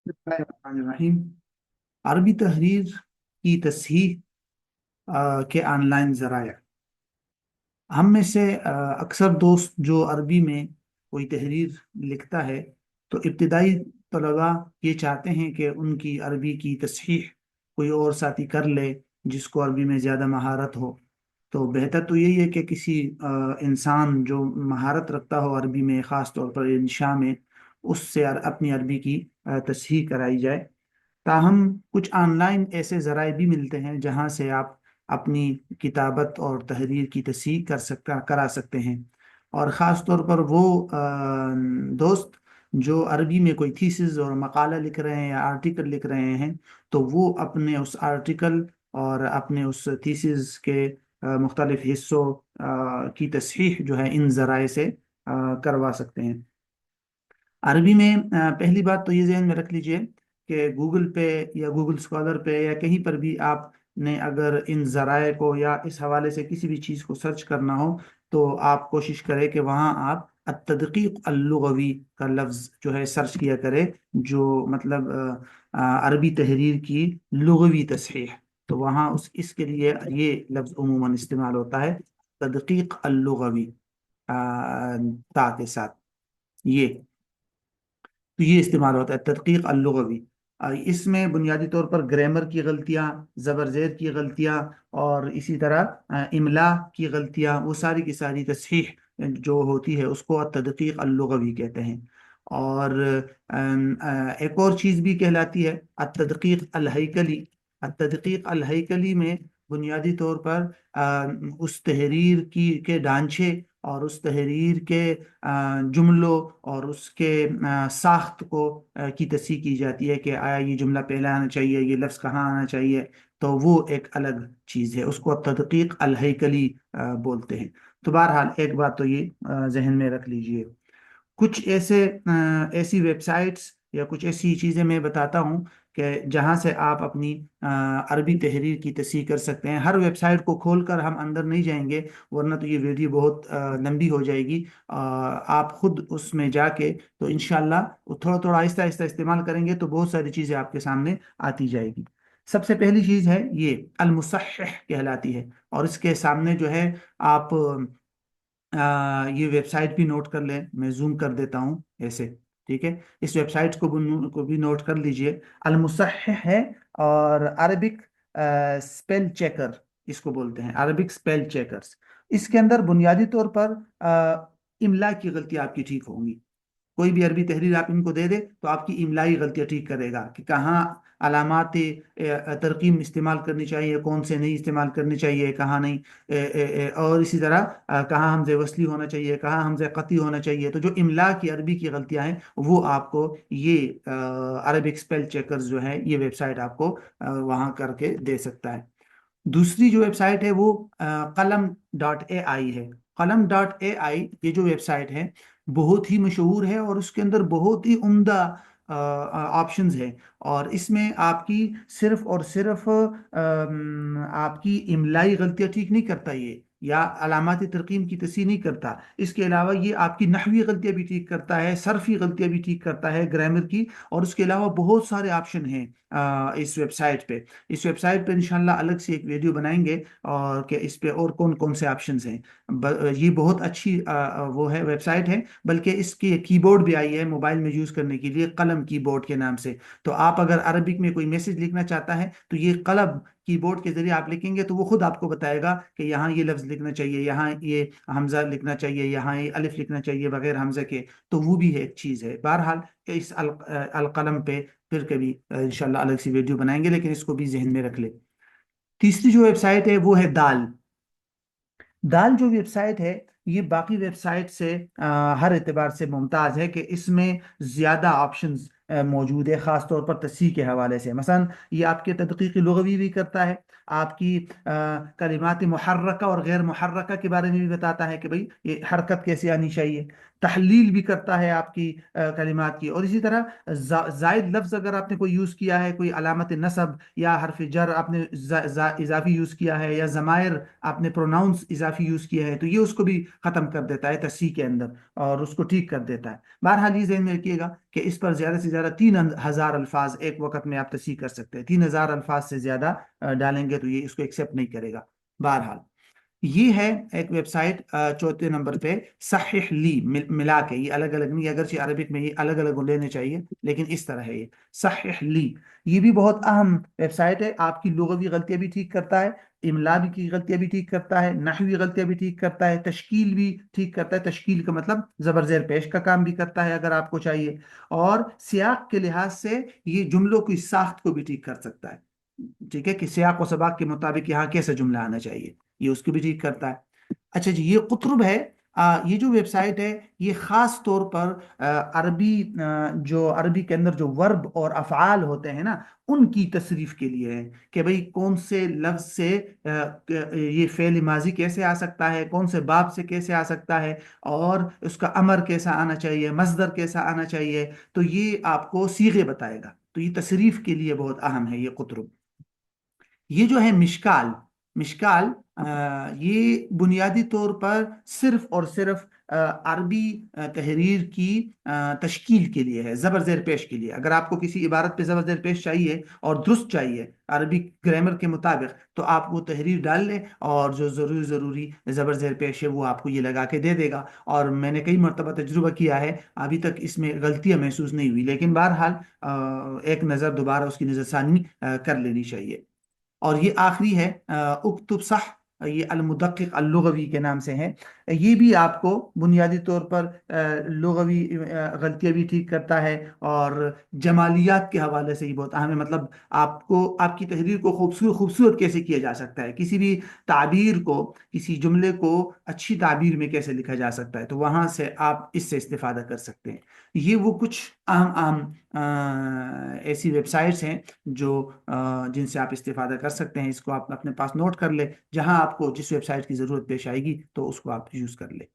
बिस्मिल्लाहिर्रहमानिर्रहीम। अरबी तहरीर की तस्हीह के ऑनलाइन ज़राया। हम में से अक्सर दोस्त जो अरबी में कोई तहरीर लिखता है तो इब्तिदाई तलबा ये चाहते हैं कि उनकी अरबी की तस्हीह कोई और साथी कर ले जिसको अरबी में ज़्यादा महारत हो। तो बेहतर तो यही है कि किसी इंसान जो महारत रखता हो अरबी में, ख़ास तौर पर इंशा में, उससे अपनी अरबी की तस्हीह कराई जाए। ताहम कुछ ऑनलाइन ऐसे ज़राए भी मिलते हैं जहाँ से आप अपनी किताबत और तहरीर की तस्हीह करा सकते हैं। और ख़ास तौर पर वो दोस्त जो अरबी में कोई थीसिस और मकाला लिख रहे हैं या आर्टिकल लिख रहे हैं, तो वो अपने उस आर्टिकल और अपने उस थीसिस के मुख्तलिफ हिस्सों की तस्हीह जो है इन ज़राए से करवा सकते हैं। अरबी में पहली बात तो ये ध्यान में रख लीजिए कि गूगल पे या गूगल स्कॉलर पे या कहीं पर भी आपने अगर इन ज़राए को या इस हवाले से किसी भी चीज़ को सर्च करना हो, तो आप कोशिश करें कि वहाँ आप अत्तदक़ीक़ अल-लुग़वी का लफ्ज़ जो है सर्च किया करें, जो मतलब अरबी तहरीर की लुग़वी तस्हीह। तो वहाँ उस इसके लिए ये लफ्ज़ उमूमन इस्तेमाल होता है, तदक़ीक़ अल-लुग़वी, ता के साथ। ये तो ये इस्तेमाल होता है तदकीक अल-लुग़वी। इसमें बुनियादी तौर पर ग्रामर की गलतियाँ, ज़बर ज़ेर की गलतियाँ और इसी तरह इमला की गलतियाँ, वो सारी की सारी तस्हीह जो होती है उसको तदकीक अल-लुग़वी कहते हैं। और एक और चीज़ भी कहलाती है तदकीक अल-हैकली। तदकीक अल-हैकली में बुनियादी तौर पर उस तहरीर की के ढांचे और उस तहरीर के जुमलों और उसके साख्त को की तस्हीह की जाती है कि आया ये जुमला पहला आना चाहिए, ये लफ्ज़ कहाँ आना चाहिए। तो वो एक अलग चीज़ है, उसको तदकीक अल-हैकली बोलते हैं। तो बहरहाल एक बात तो ये जहन में रख लीजिए। कुछ ऐसी वेबसाइट्स या कुछ ऐसी चीज़ें मैं बताता हूँ कि जहाँ से आप अपनी अरबी तहरीर की तस्हीह कर सकते हैं। हर वेबसाइट को खोलकर हम अंदर नहीं जाएंगे, वरना तो ये वीडियो बहुत लंबी हो जाएगी। आप खुद उसमें जाके तो इंशाल्लाह थोड़ा थोड़ा आहिस्ता आहिस्ता इस्तेमाल करेंगे तो बहुत सारी चीज़ें आपके सामने आती जाएगी। सबसे पहली चीज़ है ये अल-मुसह्हिह कहलाती है। और इसके सामने जो है आप ये वेबसाइट भी नोट कर लें, मैं जूम कर देता हूँ ऐसे। ठीक है, इस वेबसाइट को भी नोट कर लीजिए। अलमुसह्हिह है, और अरबिक स्पेल चेकर इसको बोलते हैं, अरबिक स्पेल चेकर्स। इसके अंदर बुनियादी तौर पर इमला की गलती आपकी ठीक होंगी। कोई भी अरबी तहरीर आप इनको दे दे तो आपकी इमलाई गलतियाँ ठीक करेगा कि कहाँ अलामात तरकीम इस्तेमाल करनी चाहिए, कौन से नहीं इस्तेमाल करनी चाहिए, कहाँ नहीं। और इसी तरह कहाँ हमज़े वस्ली होना चाहिए, कहाँ हमज़े क़ती होना चाहिए। तो जो इमला की अरबी की गलतियाँ हैं वो आपको ये अरबिक स्पेल चेकर्स जो है ये वेबसाइट आपको वहाँ करके दे सकता है। दूसरी जो वेबसाइट है वो कलम.ai है। कलम.ai ये जो वेबसाइट है बहुत ही मशहूर है और उसके अंदर बहुत ही उम्दा ऑप्शंस है। और इसमें आपकी सिर्फ और सिर्फ आपकी इमलाई गलतियाँ ठीक नहीं करता ये, या अलामाती तरकीम की तस्हीह नहीं करता। इसके अलावा ये आपकी नहवी गलतियाँ भी ठीक करता है, सरफी गलतियाँ भी ठीक करता है, ग्रामर की। और उसके अलावा बहुत सारे ऑप्शन हैं इस वेबसाइट पे। इस वेबसाइट पे इंशाल्लाह अलग से एक वीडियो बनाएंगे और कि इस पे और कौन कौन से ऑप्शंस हैं। ये बहुत अच्छी वो है, वेबसाइट है। बल्कि इसकी कीबोर्ड भी आई है मोबाइल में यूज़ करने के लिए, कलम कीबोर्ड के नाम से। तो आप अगर अरबिक में कोई मैसेज लिखना चाहता है तो ये कलम कीबोर्ड के जरिए आप लिखेंगे तो वो खुद आपको बताएगा कि यहाँ ये लफ्ज़ लिखना चाहिए, यहाँ ये हमजा लिखना चाहिए, यहाँ ये अलिफ लिखना चाहिए बगैर हमजे के। तो वो भी है एक चीज़ है। बहरहाल इस अलकलम पे फिर कभी इंशाल्लाह अलग सी वीडियो बनाएंगे, लेकिन इसको भी जहन में रख ले। तीसरी जो वेबसाइट है वो है दाल। दाल जो वेबसाइट है ये बाकी वेबसाइट से हर एतबार से मुमताज़ है कि इसमें ज़्यादा ऑप्शंस मौजूद है, ख़ास तौर पर तस्हीह के हवाले से। मसलन ये आपके तदक़ीक़ लुग़वी भी करता है, आपकी कलिमात मुहर्रका और गैर मुहर्रका के बारे में भी बताता है कि भाई ये हरकत कैसे आनी चाहिए। تحلیل بھی کرتا ہے آپ کی کلمات کی، اور اسی طرح زائد لفظ اگر آپ نے کوئی یوز کیا ہے، کوئی علامت نصب یا حرف جر آپ نے اضافی یوز کیا ہے، یا ضمائر آپ نے پروناؤنس اضافی یوز کیا ہے، تو یہ اس کو بھی ختم کر دیتا ہے تصحیح کے اندر اور اس کو ٹھیک کر دیتا ہے۔ بہرحال یہ ذہن میں رکھیے گا کہ اس پر زیادہ سے زیادہ 3000 الفاظ ایک وقت میں آپ تصحیح کر سکتے ہیں، 3000 الفاظ سے زیادہ ڈالیں گے تو یہ اس کو ایکسیپٹ نہیں کرے گا۔ بہرحال یہ ہے ایک ویب سائٹ چوتھے نمبر پہ، صحح لی، ملا کے، یہ الگ الگ نہیں، اگرچہ عربک میں یہ الگ الگ لینے چاہیے لیکن اس طرح ہے یہ صحح لی۔ یہ بھی بہت اہم ویب سائٹ ہے، آپ کی لغوی غلطیاں بھی ٹھیک کرتا ہے، املا بھی کی غلطیاں بھی ٹھیک کرتا ہے، نحوی غلطیاں بھی ٹھیک کرتا ہے، تشکیل بھی ٹھیک کرتا ہے، تشکیل کا مطلب زبر زیر پیش کا کام بھی کرتا ہے اگر آپ کو چاہیے، اور سیاق کے لحاظ سے یہ جملوں کی ساخت کو بھی ٹھیک کر سکتا ہے، ٹھیک ہے، کہ سیاق و سباق کے مطابق یہاں کیسا جملہ آنا چاہیے، یہ اس کو بھی ٹھیک کرتا ہے۔ اچھا جی، یہ قطرب ہے، یہ جو ویب سائٹ ہے یہ خاص طور پر عربی، جو عربی کے اندر جو ورب اور افعال ہوتے ہیں نا ان کی تصریف کے لیے ہے، کہ بھئی کون سے لفظ سے یہ فعل ماضی کیسے آ سکتا ہے، کون سے باب سے کیسے آ سکتا ہے، اور اس کا امر کیسا آنا چاہیے، مصدر کیسا آنا چاہیے، تو یہ آپ کو صیغے بتائے گا، تو یہ تصریف کے لیے بہت اہم ہے یہ قطرب۔ یہ جو ہے مشکال، مشکال یہ بنیادی طور پر صرف اور صرف عربی تحریر کی تشکیل کے لیے ہے، زبر زیر پیش کے لیے۔ اگر آپ کو کسی عبارت پہ زبر زیر پیش چاہیے اور درست چاہیے عربی گرامر کے مطابق، تو آپ وہ تحریر ڈال لیں اور جو ضروری زبر زیر پیش ہے وہ آپ کو یہ لگا کے دے دے گا، اور میں نے کئی مرتبہ تجربہ کیا ہے، ابھی تک اس میں غلطیاں محسوس نہیں ہوئی، لیکن بہرحال ایک نظر دوبارہ اس کی نظر ثانی کر لینی چاہیے۔ اور یہ آخری ہے اکتب صح، یہ المدقق اللغوی کے نام سے ہے، یہ بھی آپ کو بنیادی طور پر لغوی غلطیاں بھی ٹھیک کرتا ہے، اور جمالیات کے حوالے سے یہ بہت اہم ہے، مطلب آپ کو آپ کی تحریر کو خوبصورت کیسے کیا جا سکتا ہے، کسی بھی تعبیر کو، کسی جملے کو اچھی تعبیر میں کیسے لکھا جا سکتا ہے، تو وہاں سے آپ اس سے استفادہ کر سکتے ہیں۔ یہ وہ کچھ عام ایسی ویب سائٹس ہیں جو جن سے آپ استفادہ کر سکتے ہیں، اس کو آپ اپنے پاس نوٹ کر لیں، جہاں آپ کو جس ویب سائٹ کی ضرورت پیش آئے گی تو اس کو آپ یوز کر لیں۔